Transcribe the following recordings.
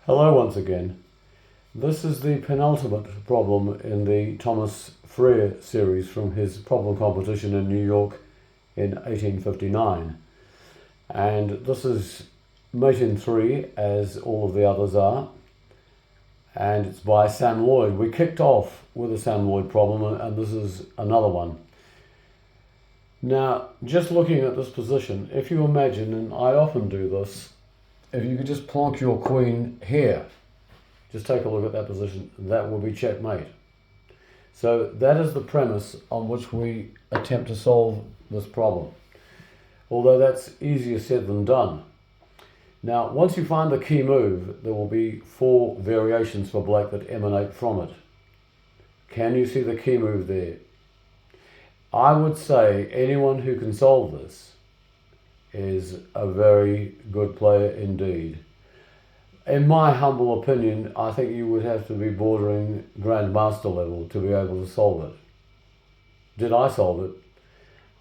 Hello once again. This is the penultimate problem in the Thomas FRÉRE series from his problem competition in New York in 1859. And this is mate in 3, as all of the others are. And it's by Sam Loyd. We kicked off with a Sam Loyd problem, and this is another one. Now, just looking at this position, if you imagine, and I often do this, if you could just plonk your queen here, just take a look at that position, that will be checkmate. So that is the premise on which we attempt to solve this problem. Although that's easier said than done. Now, once you find the key move, there will be 4 variations for black that emanate from it. Can you see the key move there? I would say anyone who can solve this is a very good player indeed. In my humble opinion, I think you would have to be bordering Grandmaster level to be able to solve it. Did I solve it?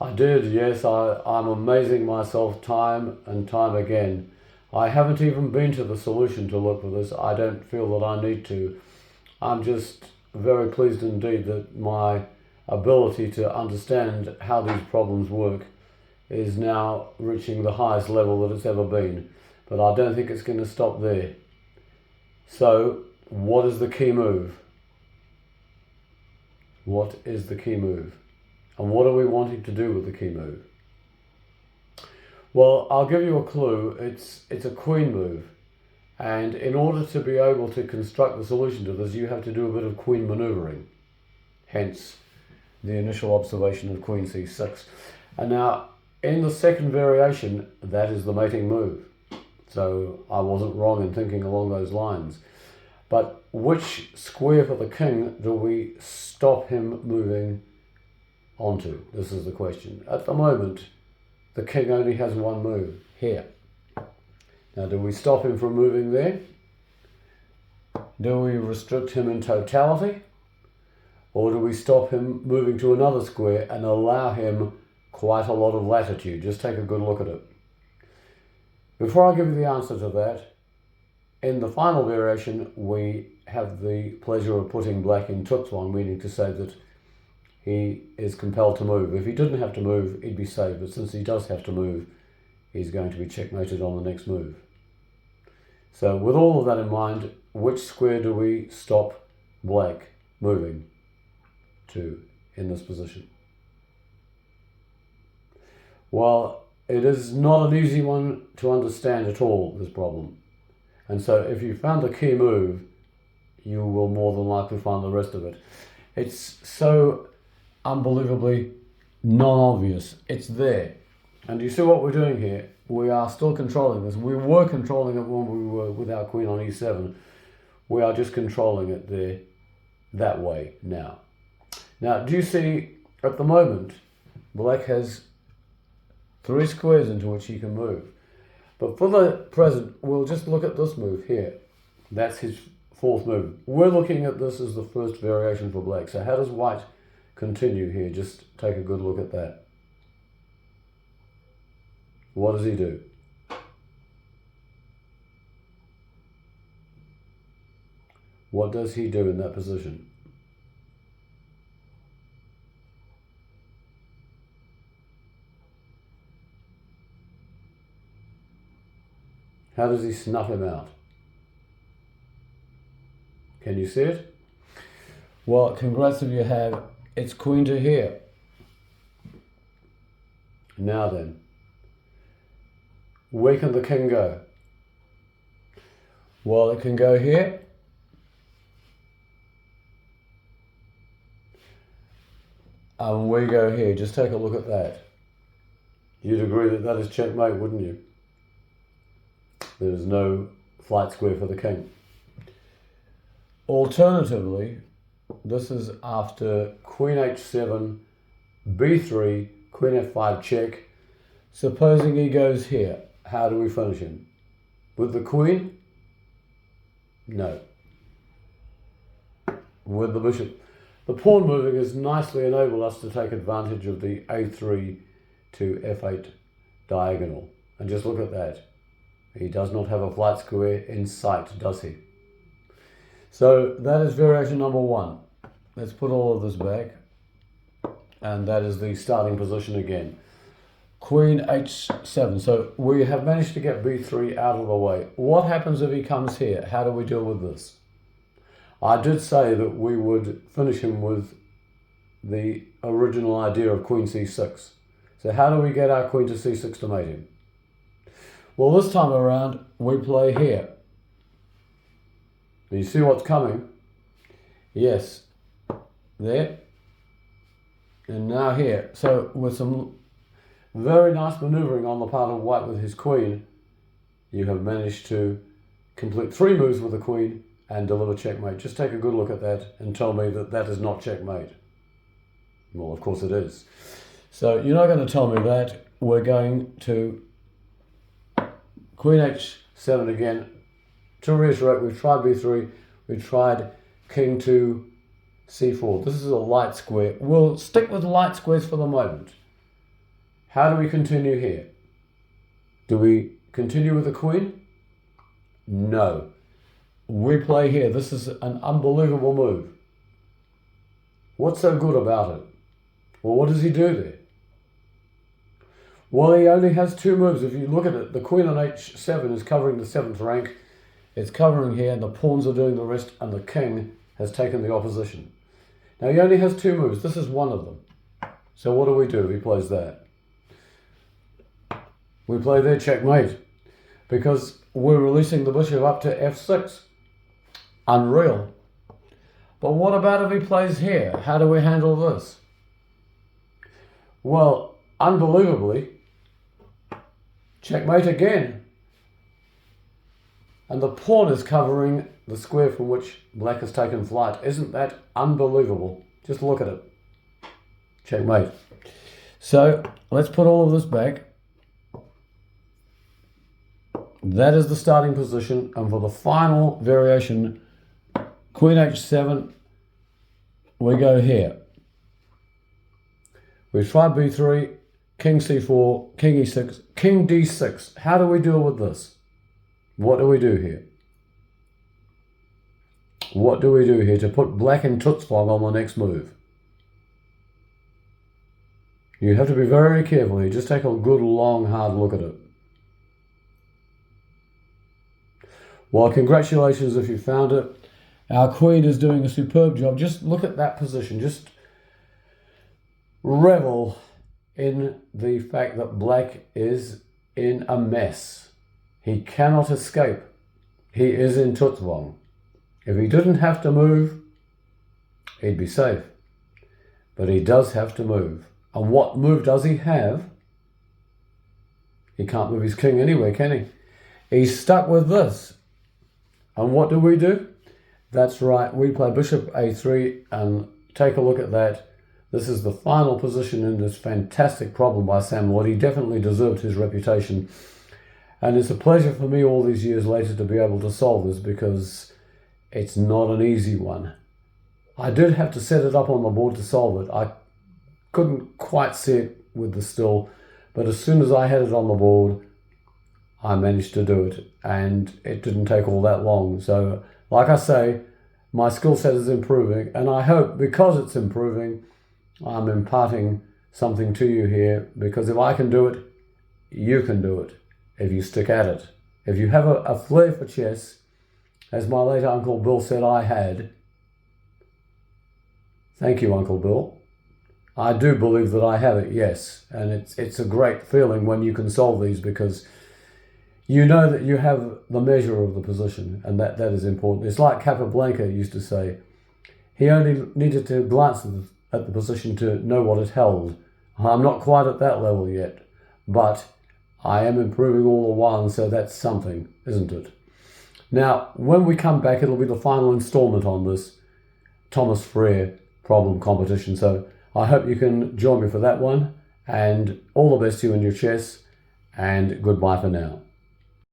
I did, yes. I'm amazing myself time and time again. I haven't even been to the solution to look for this. I don't feel that I need to. I'm just very pleased indeed that my ability to understand how these problems work is now reaching the highest level that it's ever been. But I don't think it's going to stop there. So, what is the key move? What is the key move? And what are we wanting to do with the key move? Well, I'll give you a clue. It's a queen move. And in order to be able to construct the solution to this, you have to do a bit of queen maneuvering. Hence, the initial observation of queen c6. And now, in the second variation, that is the mating move. So I wasn't wrong in thinking along those lines. But which square for the king do we stop him moving onto? This is the question. At the moment, the king only has one move, here. Now, do we stop him from moving there? Do we restrict him in totality? Or do we stop him moving to another square and allow him quite a lot of latitude? Just take a good look at it. Before I give you the answer to that, in the final variation, we have the pleasure of putting black in Tutzwang, meaning to say that he is compelled to move. If he didn't have to move, he'd be saved. But since he does have to move, he's going to be checkmated on the next move. So with all of that in mind, which square do we stop black moving to in this position? Well, it is not an easy one to understand at all, this problem. And so if you found the key move, you will more than likely find the rest of it. It's so unbelievably non-obvious. It's there. And you see what we're doing here? We are still controlling this. We were controlling it when we were with our queen on e7. We are just controlling it there, that way now. Now, do you see, at the moment, black has 3 squares into which he can move. But for the present, we'll just look at this move here. That's his 4th move. We're looking at this as the first variation for black. So how does white continue here? Just take a good look at that. What does he do? What does he do in that position? How does he snuff him out? Can you see it? Well, congrats if you have. It's queen to here. Now then, where can the king go? Well, it can go here. And we go here. Just take a look at that. You'd agree that that is checkmate, wouldn't you? There is no flight square for the king. Alternatively, this is after queen h7, b3, queen f5 check. Supposing he goes here, how do we finish him? With the queen? No. With the bishop. The pawn moving has nicely enabled us to take advantage of the a3 to f8 diagonal. And just look at that. He does not have a flight square in sight, does he? So that is variation number 1. Let's put all of this back. And that is the starting position again. Queen h7. So we have managed to get b3 out of the way. What happens if he comes here? How do we deal with this? I did say that we would finish him with the original idea of queen c6. So how do we get our queen to c6 to mate him? Well, this time around, we play here. You see what's coming? Yes. There. And now here. So with some very nice maneuvering on the part of white with his queen, you have managed to complete 3 moves with the queen and deliver checkmate. Just take a good look at that and tell me that that is not checkmate. Well, of course it is. So you're not going to tell me that. We're going to queen h7 again. To reiterate, we've tried b3, we've tried king to c4. This is a light square. We'll stick with light squares for the moment. How do we continue here? Do we continue with the queen? No. We play here. This is an unbelievable move. What's so good about it? Well, what does he do there? Well, he only has 2 moves. If you look at it, the queen on h7 is covering the 7th rank. It's covering here, and the pawns are doing the rest, and the king has taken the opposition. Now, he only has 2 moves. This is one of them. So what do we do if he plays that? We play there checkmate, because we're releasing the bishop up to f6. Unreal. But what about if he plays here? How do we handle this? Well, unbelievably, checkmate again. And the pawn is covering the square from which black has taken flight. Isn't that unbelievable? Just look at it. Checkmate. So let's put all of this back. That is the starting position. And for the final variation, queen h7, we go here. We've tried b3, king c4, king e6, king d6. How do we deal with this? What do we do here? What do we do here to put black in Tutzfong on the next move? You have to be very careful here. Just take a good, long, hard look at it. Well, congratulations if you found it. Our queen is doing a superb job. Just look at that position. Just revel in the fact that black is in a mess. He cannot escape. He is in Tutzwang. If he didn't have to move, he'd be safe. But he does have to move. And what move does he have? He can't move his king anywhere, can he? He's stuck with this. And what do? That's right, we play bishop a3 and take a look at that. This is the final position in this fantastic problem by Sam Loyd. He definitely deserved his reputation. And it's a pleasure for me all these years later to be able to solve this because it's not an easy one. I did have to set it up on the board to solve it. I couldn't quite see it with the still, but as soon as I had it on the board, I managed to do it, and it didn't take all that long. So, like I say, my skill set is improving, and I hope because it's improving, I'm imparting something to you here, because if I can do it, you can do it, if you stick at it. If you have a flair for chess, as my late Uncle Bill said I had, thank you, Uncle Bill. I do believe that I have it, yes, and it's a great feeling when you can solve these because you know that you have the measure of the position, and that is important. It's like Capablanca used to say, he only needed to glance at the position to know what it held. I'm not quite at that level yet, but I am improving all the while, and so that's something, isn't it? Now, when we come back, it'll be the final installment on this Thomas Frère problem competition, so I hope you can join me for that one, and all the best to you in your chess, and goodbye for now.